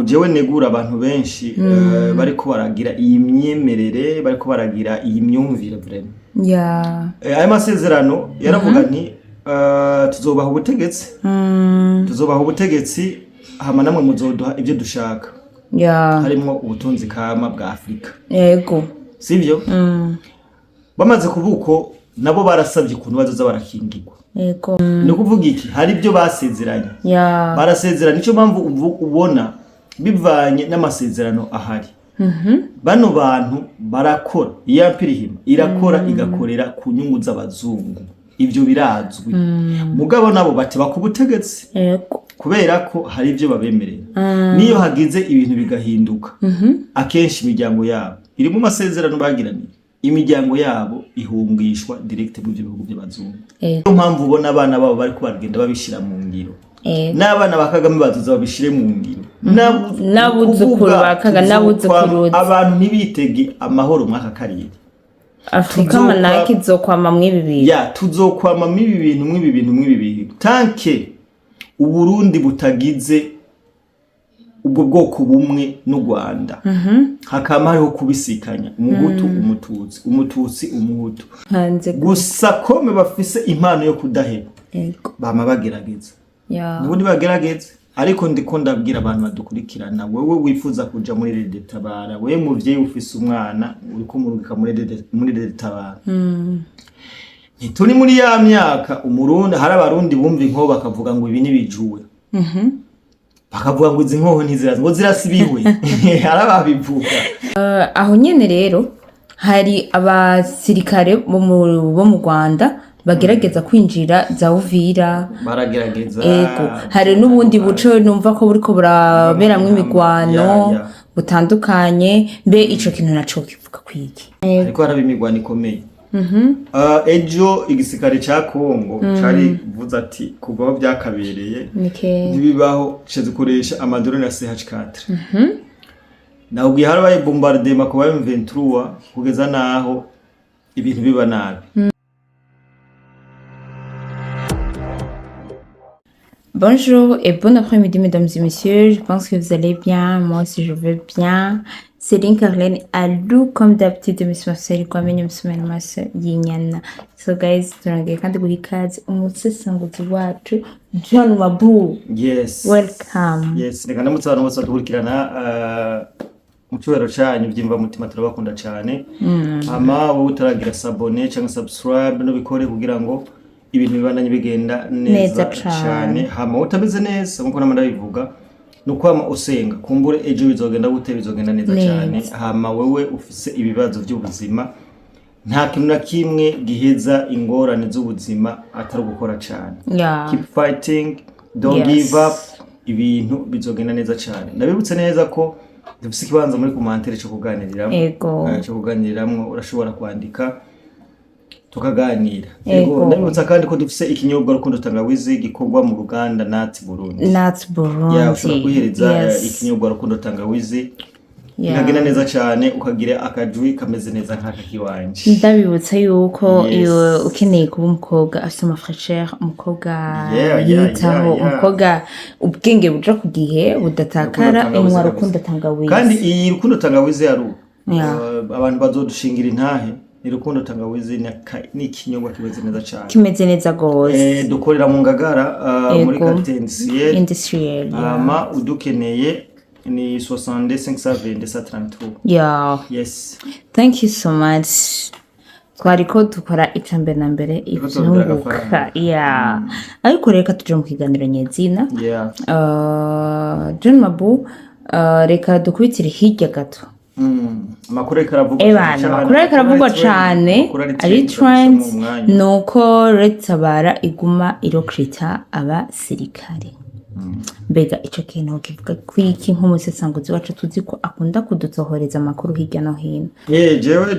jewe negura abantu benshi bariko baragira iyi myemerere bariko baragira iyi myumvire vraiment aya masezerano yaravuga nti tuzobaha ubutegetsi hama namwe muzoduha ibyo dushaka harimo ubutunzi kama bwa Afrika yego sivyo bamaze kuvuko nabo barasabye kuntu bazoza barakingirwa yego no kuvuga iki hari ibyo basezeranye barasezerana nico mpamvu ubona bivanye n'amasezerano ahari bano bantu barakora iya mpirihima irakora igakorera ku nyungu z'abazungu ibyo birazwi mugabo nabo bati bakubutegetsi yego kubera ko hari ibyo babemerera niyo hagize ibintu bigahinduka akenshi imiryango yabo iri mu masezerano bagiraniye imiryango yabo ihungishwa direct mu bihugu by'abazungu niyo mpamvu ubona abana babo bari kubagenda babishira mu ngiro n'abana bakagame bazuza babishire mu ngiro nabuzukuru bakaga nabuzukuru abantu ntibitege amahoro mwaka kariri Afrika manaki zokwama mwibi bintu tuzokwama mwibi bintu tanke Uburundi butagize ubwo bwoko bumwe n'u Rwanda hakama hariho kubisikanya umuhutu umututsi umuhutu gusa kome bafise impano yo kudaheba bama bagerageza nubundi bagerageza ariko ndiko ndabwira abantu badukurikirana wewe wifuza kuja muri Rede Tabara wewe muvyeyi ufise umwana uriko murugika muri Rede Tabara Tuni muri ya myaka umurundi hari abarundi bumva inko bakavuga ngo ibi nibijuwe bakavuga ngo izi nkoho ntizirazi ngo zirasibiwe hari ababivuga aho nyene rero hari abasirikare bo mu Rwanda bagerageza kwinjira za Uvira baragerageza hari n'ubundi buco numva ko buriko buraberamwe imigwano butandukanye mbe ico kintu naco kivuga kwiki ariko haraba imigwano ikomeye ejo igisirikare ca Kongo cari vuza ati kubaho byakabereye ntibibaho cezikoresha amadrone ya CH4 naho giharabaye bombardement ko M23 kugeza naho ibintu biba nabi Bonjour et bon après-midi mesdames et messieurs, je pense que vous allez bien, moi aussi je vais bien. Céline Carlene Alou comme d'habitude Miss Marcel kwa menye msumeni masa yinyana. So guys, tunangiye kandi guhikaze umusesanguzi wacu John Mabu. Yes. Welcome. Yes, reka ndamutse abantu bose dukurikirana mu cyubero cyanyu byimva mutima turabakunda cyane. Ama wowe utaragira sabone cyangwa subscribe no bikore kugira ngo ibintu bibandanye bigenda neza cyane. Hama utameze neza nkuko namanda bivuga nuko usenga kumbure ejo bizogenda gute bizogenda neza cyane. Hama wewe ufise ibibazo by'ubuzima nta kintu na kimwe giheza ingorane z'ubuzima atari gukora cyane. Keep fighting, don't give up, ibintu bizogenda neza cyane. Ndabibutse neza ko dufise ikibanza muri commentaire cyo kuganiriramo urashobora kwandika tukaganira. Ndabibutsa kandi ko dufise ikinyobwa rukundo tangawizi gikorwa mu ruganda Nats Burundi. Ushobora kuhereza ikinyobwa rukundo tangawizi ikagenda neza cyane ukagira akajwi kameze neza nk'aka kiwanje. Ndabibutsa yuko iyo ukeneye kuba umukobwa afite amafresheur, umukobwa yitaho, umukobwa ubwenge buja ku gihe budatakara inywa rukundo tangawizi. Kandi iyi rukundo tangawizi yaru abantu bazodushingira intahe Rukundo tangawizi ni ikinyobwa kimeze neza cyane. Kimeze neza gose. Dukorera mu Ngagara muri quartier industriel. Ama udukeneye ni 62 Yes. Thank you so much. Twariko dukora icambe na mbere ivyunguka. Ariko reka tuje mu kiganiro nyezina. John Mabu reka dukubitire hirya gato. Makuru karavugwa cyane ari trend nuko Rede Tabara iguma irokrita abasirikare. Mbega ico kintu kivuga kwiki nk'umusesanguzi wacu tuzi ko akunda kudutohoreza amakuru hirya no hino. Jewe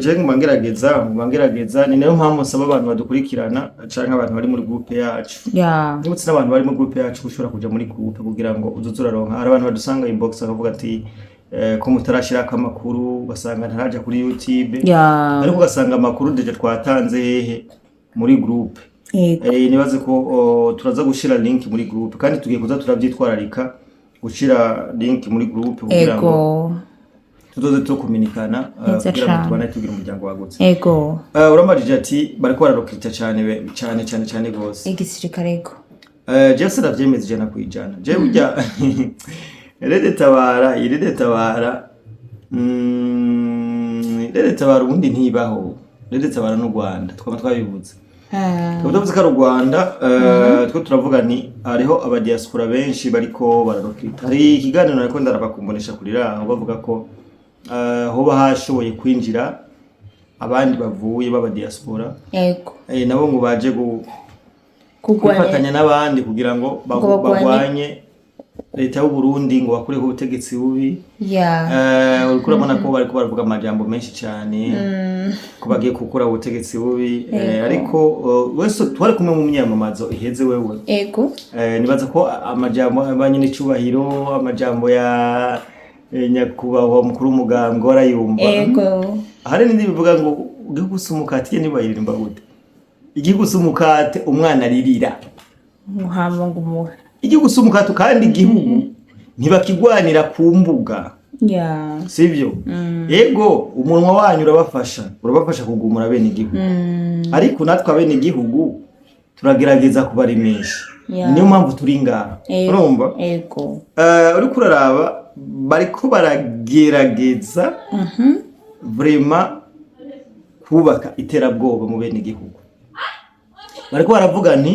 ngerageza ni nayo mpamvu nsaba abantu badukurikirana canke abantu bari muri groupe yacu. Ndetse n'abantu bari muri groupe yacu ushobora kuja muri groupe kugira ngo uzuzuraronka. Hari abantu badusanga inbox bakavuga ati ko mutarashira amakuru basanga ntaraja kuri YouTube ariko ugasanga amakuru deje twatanze hehe muri groupe nibaze ko turaza gushira link muri groupe kandi tugiye kuza turavyitwararika gushira link muri group kugira ngo ego tuzoze tukuminikana Neza kugira ngo cane. tubane tugira umuryango wagutse. ego Uramajije ati bariko bararokita cyane gose. igisirikare ego Je se ndavyemeza ijana kwijana. Je burya Rede Tabara Rede Tabara ubundi ntibaho. Rede Tabara n'u Rwanda twaba twabivuze. Tuvuze ko ari u Rwanda two turavuga ni hariho aba diaspora benshi bariko bararokita. Hari ikiganiro nariko ndarabakumbonesha kurira aho bavuga ko hoba hashoboye kwinjira abandi bavuye baba diaspora ego nabo ngo baje kwifatanya n'abandi kugira ngo bagwanye leta y'u Burundi ngo bakureho ubutegetsi bubi. Uriko urabona ko bariko baravuga amajambo menshi cyane ko bagiye gukura ubutegetsi bubi ariko wese twari kumwe mu myamamazo iheze wewe ego nibaza ko amajambo abanye n'icubahiro amajambo ya nyakubahwa mukuru w'umugambwe warayumva. ego hari n'indi bivuga ngo ugiye gusumukati ye nibayiririmba gute igiye gusumukate umwana aririra muhamba ngo umuhe igiye gusumukate kandi igihugu ntibakigwanira ku mbuga sivyo ego umunwa wanyu urabafasha kugumura bene igihugu ariko natwe abene igihugu turagerageza kubarimesha niyo mpamvu turi ngaha urumva ego uriko uraraba bariko baragerageza vraiment kubaka iterabwoba mu bene igihugu bariko baravuga nti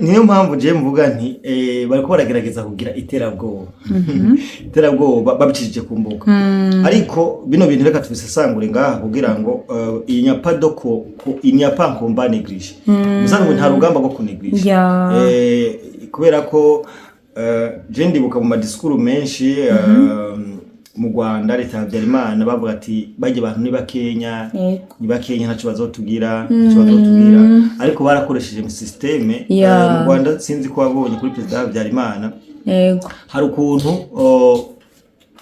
niyo mpamvu je mvuga nti bariko baragerageza kugira iterabwoba iterabwoba babicishije ku mbuga ariko bino bintu reka tubisesangure ngaha kugira ngo inyapa nkomba neglige musanzwe nta rugamba rwo kuneglige kubera ko je ndibuka mu madiskuru menshi mu Rwanda leta Habyarimana bavuga ati bajye abantu ni bakenya ntaco bazotugira ariko barakoresheje mu systeme mu Rwanda sinzi ko wabonye kuri president Habyarimana hari ukuntu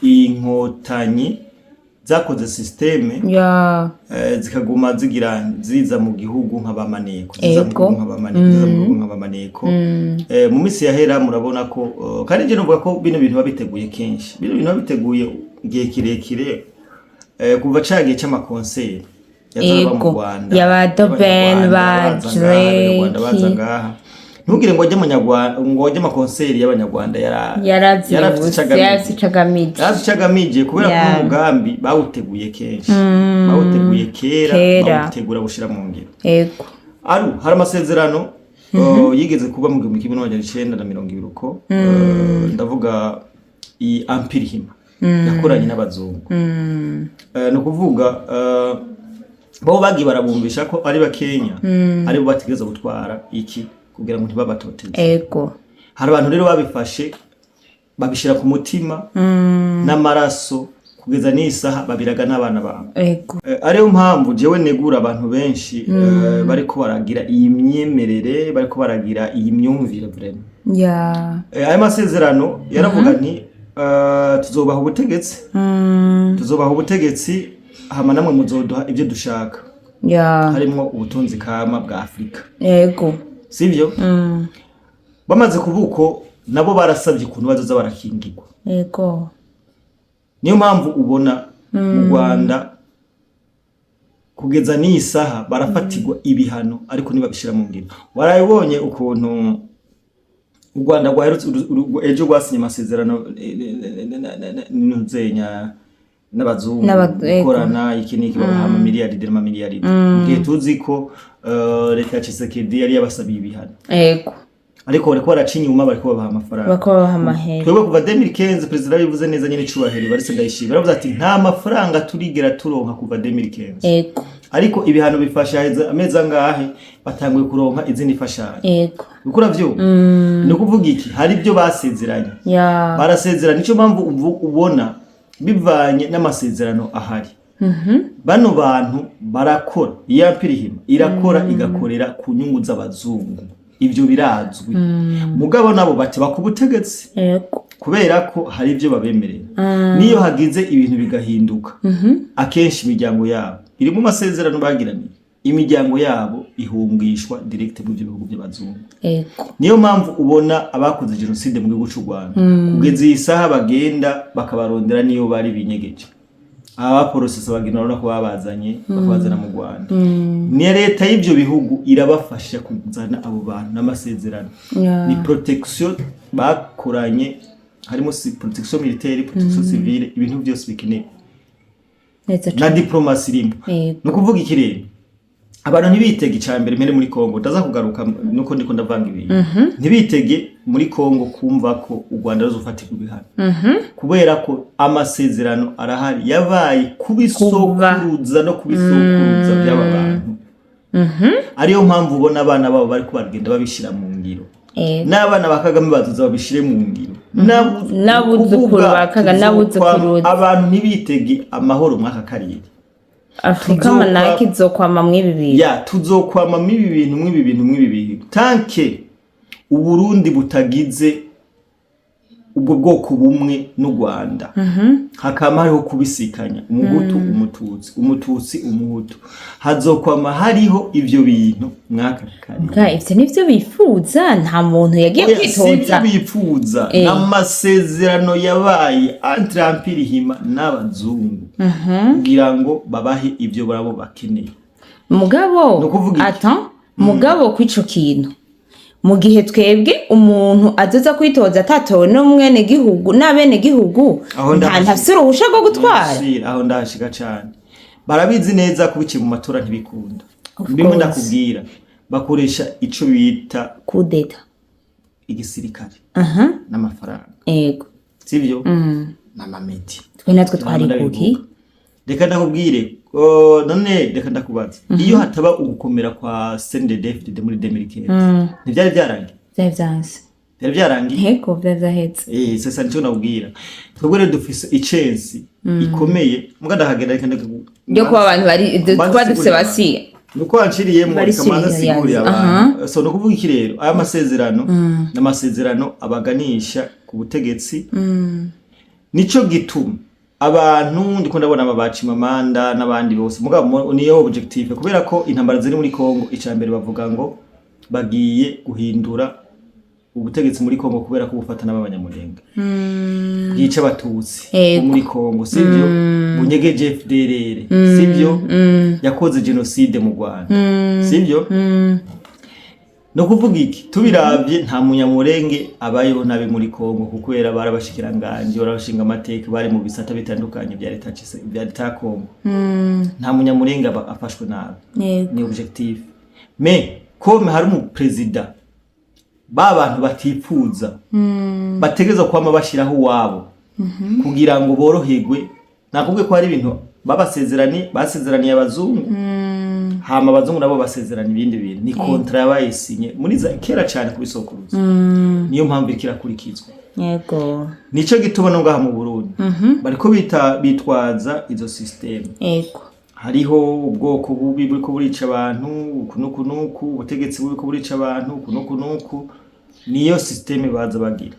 inkotanyi zakoze systeme zikaguma ziza mu gihugu nk'abamaneko mu misi yahera murabona ko kandi je novuga ko bino bintu babiteguye kenshi bino bintu babiteguye igihe kirekire kuva cagiye c'amakonseri yazaba mu Rwanda y'abadoben baza ngaha ntugire ngo ajye munyarwanda ngo ajye amakonseri y'abanyarwanda yarazicagamije kubera ko umugambi bawuteguye kenshi bawuteguye kera bawutegura gushira mu ngiro hari amasezerano yigeze kuba mu 1920 uko ndavuga i Ampirihima yakoranye n'abazungu no kuvuga bo bagiye barabumbisha ko ari bakenya ari bo bategeza gutwara iki kugira ngo ntibabatoteze hari abantu rero babifashe babishira ku mutima n'amaraso kugeza n'isaha babiraga n'abana babo ariyo mpamvu jewe negura abantu benshi bariko baragira iyi myemerere bariko baragira iyi myumvire vraiment ayo masezerano yaravuga nti tuzobaha ubutegetsi hama namwe muzoduha ibyo dushaka harimo ubutunzi kama bwa Afrika sivyo bamaze kubuko nabo barasabye kuntu bazoza barakingirwa niyo mpamvu ubona mu Rwanda kugeza n'isaha barafatirwa ibihano ariko nibabishira mu ngiro warayibonye ukuntu u Rwanda rwaherutse ejo rwasinye amasezerano n'uzenya n'abazungu gukorana iki niki babaha miliyari ngiye tuzi ko leta ya Tshisekedi yari yabasabiye ibihano ariko bariko baraca inyuma bariko babaha amafaranga twebwe kuva 2015 president yabivuze neza nyine icubahiro baretse ndayishimira baravuze ati nta mafaranga turigera turonka kuva 2015 ariko ibihano bifasha amezi angahe batanguye kuronka izindi fashanyo ukura vyo no kuvuga iki hari ibyo basezeranye barasezerana nico mpamvu ubona bivanye n'amasezerano ahari bano bantu barakora iya Ampirihima irakora igakorera ku nyungu z'abazungu ibyo birazwi mugabo nabo bati bakubutegetsi kubera ko hari ibyo babemerera niyo hagize ibintu bigahinduka akenshi imiryango yabo iri mu masezerano bagiraniye imiryango yabo ihungishwa direct mu bihugu by'abazungu. Ego. Niyo mpamvu ubona abakoze genocide mu gihugu cy'u Rwanda kugeza iyi saha bagenda bakabarondera niyo bari binyegeje. Aba process bagenda urabona ko babazanye bakabazana mu Rwanda. Ni leta y'ibyo bihugu irabafasha kuzana abo bantu n'amasezerano. Ni protection bakoranye, harimo protection militaire, protection civile, ibintu byose bikeneye. Na diplomasi rimwe. No kuvuga ikirere. Abantu ntibitege cyambere mbere muri Kongo ndaza kugaruka nuko ndiko ndavanga ibintu. Ntibitege muri Kongo kumva ko u Rwanda ruzofatirwa ibihano. Kubera ko amasezerano arahari yabaye kubisokuruza no kubisokuruza by'aba bantu. Ariyo mpamvu ubona abana babo bari kubagenda babishira mu ngiro. N'abana bakagame bazuza babishire mu ngiro. Nabuzukuru bakaga nabuzukuru. Abantu ntibitege amahoro mwaka karere. Afrika manaki zokwama mwibi bintu. Ya tuzokwama mwibi bintu. Tanke Uburundi butagize ubwo bwoko bumwe n'u Rwanda. Hakama hariho kubisikanya umuhutu umututsi umuhutu. Hazokwama hariho ivyo bintu mwaka kare. Ivyo nivyo bifuza nta muntu yagiye kwitoza. Sivyo bifuza n'amasezerano yabaye entre empire hima n'abazungu. Kugira ngo babahe ivyo barabo bakeneye. Mugabo kwico kintu. Mu gihe twebwe umuntu azoza kwitoza atatowe no mwene gihugu n'abene gihugu ntafise uruhusha rwo gutwara. Aho ndashika cyane. Barabizi neza kubice mu matora ntibikunda. Ndimo ndakubwira bakoresha ico bita kudeta igisirikare n'amafaranga. Ego. Sivyo? N'amameti. Twe natwe twari kuki. Reka ndakubwire none reka ndakubaza iyo hataba ugukomera kwa CNDD-FDD muri 2015 ntibyari byarangiye byari byarangiye heko byazahetse sasa nicyo nabwira twebwe rero dufise icensi ikomeye muga ndahagenda reka yo kuba abantu bari kuba dufise basi nuko anshiriyemo kamanza siguri abantu so no kuvuga iki rero aya masezerano n'amasezerano abaganisha ku butegetsi nico gituma abantu ndiko ndabona ababaci mamanda n'abandi bose mugabo niyo objective kubera ko intambara ziri muri Kongo icambere bavuga ngo bagiye guhindura ubutegetsi muri Kongo kubera ko bufatana n'abanyamurenge yica abatutsi muri Kongo sivyo bunyegeje FDLR sivyo yakoze genocide mu Rwanda sivyo no kuvuga iki tubiravye nta munyamurenge abayeho nabe muri Kongo kuko era barabashikiranganje barabashinga amateka bari mu bisata bitandukanye bya leta Kongo nta munyamurenge afashwe nabe ni objectif mais comme hari mu president babantu batifuza bategeza kwama bashiraho wabo kugira ngo boroherwe nakubwe ko hari ibintu basezeraniye abazungu hama abazungu nabo basezerana ibindi bintu ni kontra yabayisinye muri za kera cyane kubisokuruza niyo mpamvu ikirakurikizwa yego nico gituma no ngaha mu Burundi bariko bitwaza izo system yego hariho ubwoko bubi buri ko burica abantu kunukunuku ubutegetsi buri ko burica abantu kunukunuku niyo system baza bagira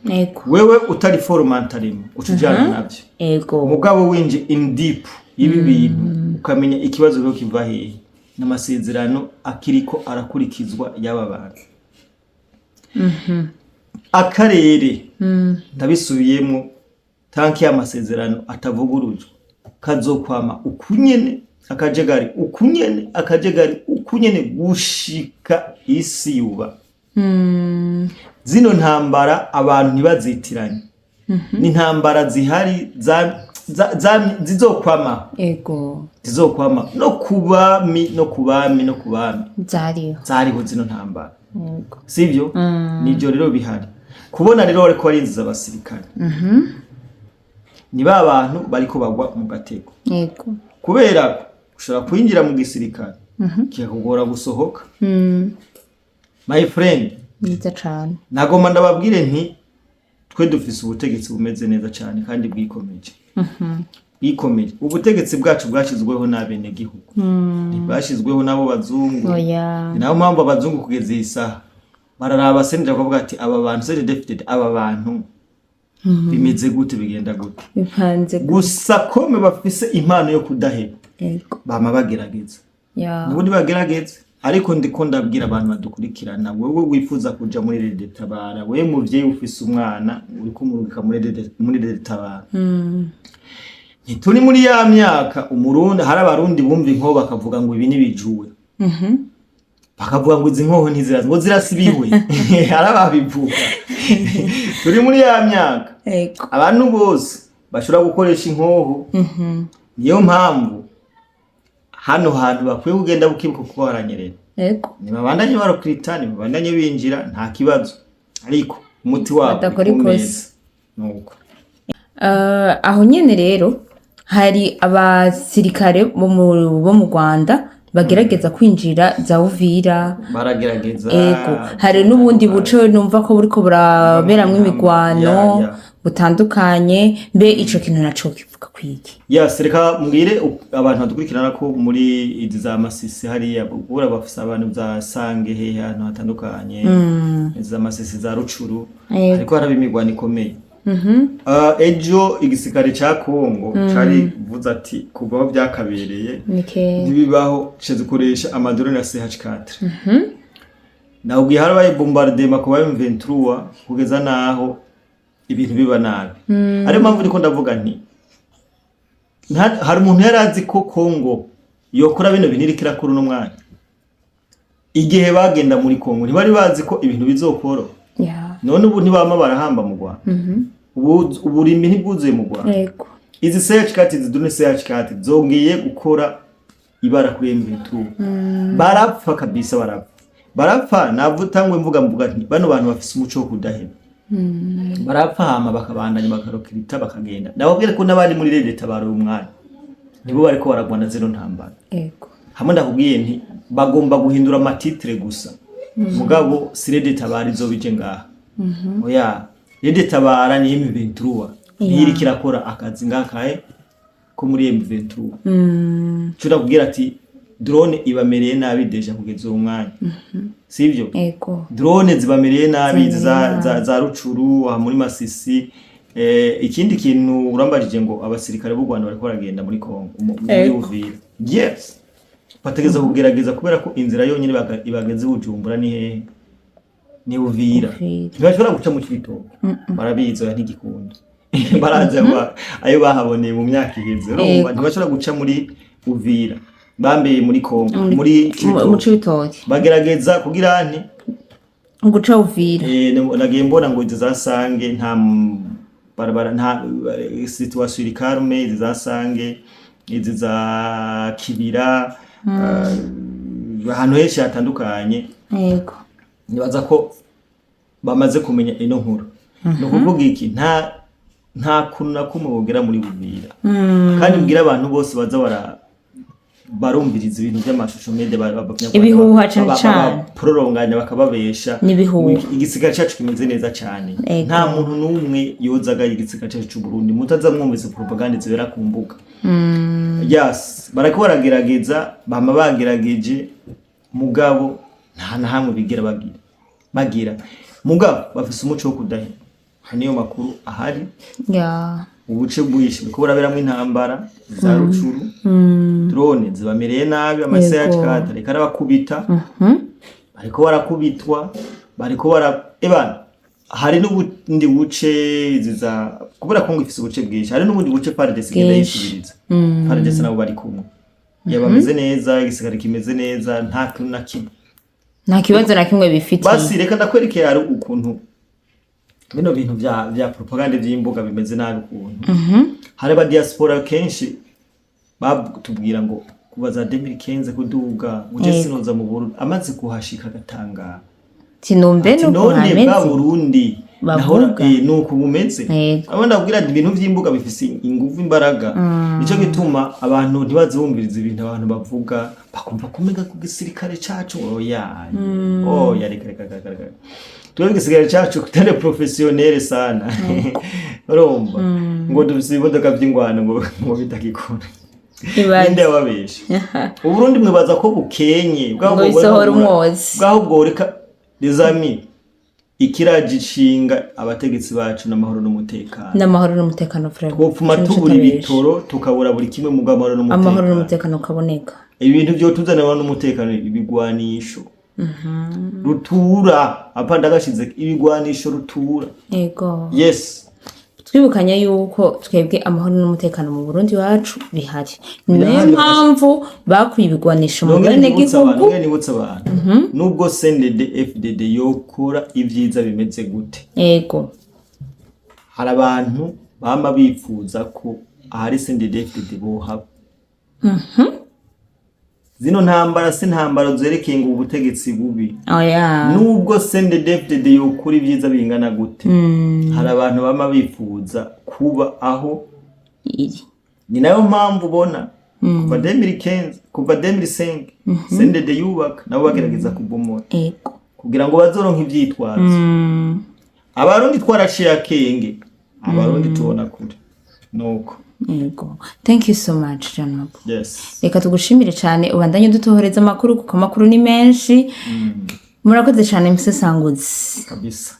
wewe utari formantarimo ucujana navyo yego mugabo winje in deep ibi bintu ukamenya ikibazo cyo kiva hehe n'amasezerano akiriko arakurikizwa y'aba bantu akarere ndabisubiyemo tanki y'amasezerano atavugurujwe kazokwama ukunyene akajegari gushika isi yuba zino ntambara abantu ntibazitiranye ni ntambara zihari zizokwama zizokwama no kubami zariho zino ntambara sivyo nivyo rero bihari kubona rero bariko barinziza abasirikare ni ba bantu bariko bagwa mu gatego kubera ushobora kwinjira mu gisirikare kikakugora gusohoka my friend niza cyane nagomba ndababwire nti twe dufise ubutegetsi bumeze neza cyane kandi bwikomeje bikomeje ubutegetsi bwacu bwashizweho n'abene gihugu ntibashizweho nabo bazungu naho mpamvu abazungu kugeza isaha bararaba senje kuvuga ati aba bantu CNDD-FDD aba bantu bimeze gute bigenda gute bipanze gusa kome bafise impano yo kudaheba bama bagerageza Ya. nubundi bagerageze ariko ndiko ndabwira abantu badukurikirana wewe wifuza kuja muri Rede Tabara wewe muvyeyi ufise umwana uri kumurungika muri Rede Tabara ntituri muri ya myaka umurundi hari abarundi bumva inkoho bakavuga ngo ibi nibijuwe bakavuga ngo izi nkoho ntizirazi ngo zirasibiwe hari ababivuga turi muri ya myaka abantu bose bashobora gukoresha inkoho niyo mpamvu hano hantu bakwiye kugenda bukibuka kuko haranyerera ntibabandanye barokirita ntibabandanye binjira nta kibazo ariko umuti wabo ukomeza nuko aho nyene rero hari abasirikare bo mu Rwanda bagerageza kwinjira za Uvira baragerageza hari n'ubundi buco numva ko buriko buraberamwe imigwano butandukanye mbe ico kintu naco kivuga kwiki reka mbwire abantu badukurikirana ko muri izi za Masisi hariya bura bafise abantu za Sange hehe ahantu hatandukanye za Masisi za Rucuru ariko haraba imigwano ikomeye ejo igisirikare ca Kongo cari vuze ati kuva aho byakabereye ntibibaho cezikoresha amadrone ya CH4 nabwiye harabaye bombardement ku ba M23 kugeza naho ibintu biba nabi ari mpamvu ndiko ndavuga nti hari umuntu yarazi ko Kongo yokora bino bintu irikira kuri no mwanya igihe bagenda muri Kongo ntibari bazi ko ibintu bizokoro none ubu ntibama barahamba mu Rwanda uburimi ntibwuzuye mu Rwanda izi CH4 zidune CH4 zongeye gukora ibara kuri M23 barapfa kabisa barapfa navutangwe mvuga nti bano bantu bafise umuco wo kudaheba barapfa hama bakabandanya bakarokirita bakagenda ndababwira ko nabandi muri Rede Tabara umwanya nibo bariko baragwana zero ntambara hamwe ndakubwiye nti bagomba guhindura amatitre gusa mugabo si Rede Tabara izobije ngaha oya Rede Tabara ni M23 niri kirakora akazi ngakaye ko muri M23 cyo kubwira ati drone ibamereye nabi deja kugeza umwanya sivyo drone zibamereye nabi za Rucuru aha muri Masisi ikindi kintu urambajije ngo abasirikare b'u Rwanda bariko baragenda muri Kongo muri Uvira yes bategeza kugerageza kubera ko inzira yonyine ibageze Bujumbura ni hehe ni Uvira ntibashobora guca mu Kibitoke barabizo ya ntigikunda baraza ayo bahaboneye mu myaka iheze urumva ntibashobora guca muri Uvira bambeye muri Kongo muri Kibitoke bagerageza kugira nti guca Uvira nagiye mbona ngo izo zasange nta barabara nta situation calme izo zasange izo za Kibira ahantu henshi hatandukanye nibaza ko bamaze kumenya ino nkuru no kuvuga iki nta kuntu nakumwe bogera muri Uvira kandi mbwira abantu bose baza barumviriza ibintu by'amashusho mede ibihuha cyane prolonganya bakababesha igisigara cyacu kimeze neza cyane nta muntu numwe yozaga igisigara cyacu cy'u Burundi mutaza mwumvise propaganda zibera ku mbuga yes barako baragerageza bama bagerageje mugabo nta na hamwe bigera bagira mugabo bafise umuco wo kudahe haniyo makuru ahari ubuce bwishwe ko buraberamwe intambara za Rucuru drone zibamereye nabi amaseya reka arabakubita bariko barakubitwa bariko hari n'ubundi buce ziza kubera ko ngifise ubuce bwinshi hari n'ubundi buce Paredes igenda yisubiriza Paredes nabo bari kumwe yabameze neza igisigara kimeze neza nta kintu na kimwe nta kibazo na kimwe bifite basi reka ndakwerekeye ari ukuntu bino bintu bya propaganda by'imbuga bimeze nabi ukuntu hari aba diaspora kenshi batubwira ngo kubaza 2015 kuduga uje sinoza mu Burundi amaze kuhashika gatanga tinombe no kuhameze ba Burundi nahora nuko bumeze abandi babwira ibintu by'imbuga bifise ingufu imbaraga nico gituma abantu ntibazumviriza ibintu abantu bavuga bakumva kumega ku gisirikare cacu oya reka tuwe igisigara cyacu kutane professionnel sana urumva ngo dufise imodoka by'ingwano ngo bitakikora ninde wabesha Uburundi mwibaza ko bukenye bwaho bworeka les ikiragishinga abategetsi bacu n'amahoro n'umutekano frère twopfuma tubura ibitoro tukabura buri kimwe mu amahoro n'umutekano kaboneka ibintu vyotuzanira n'umutekano ibigwanisho rutura apanda gashize ibigwanisho rutura Ego. yes Twibukanya yuko twebwe amahoro n'umutekano mu Burundi wacu bihari. Niyo Birahari, mpamvu bakwiye ibigwanisho mu bene gihugu. nibutsa abantu nubwo CNDD FDD yokora ivyiza bimeze gute Ego. hari abantu bama bifuza ko ahari CNDD FDD bohaba zino ntambara si ntambara zerekeye ngo ubutegetsi bubi Oya. nubwo CNDD FDD yokora ivyiza bingana gute hari abantu bama bifuza kuba aho Iri. ni nayo mpamvu ubona kuva 2015 kuva 2005 CNDD yubaka nabo bagerageza kubomora Ego. kugira ngo bazoronke ivyitwazo abarundi twaraciye akenge abarundi tubona kure nuko Ego. Thank you so much, John Mabo. yes Reka tugushimire cyane ubandanye dutohoreza amakuru kuko amakuru ni menshi. Murakoze cyane Mse Sanguzi. kabisa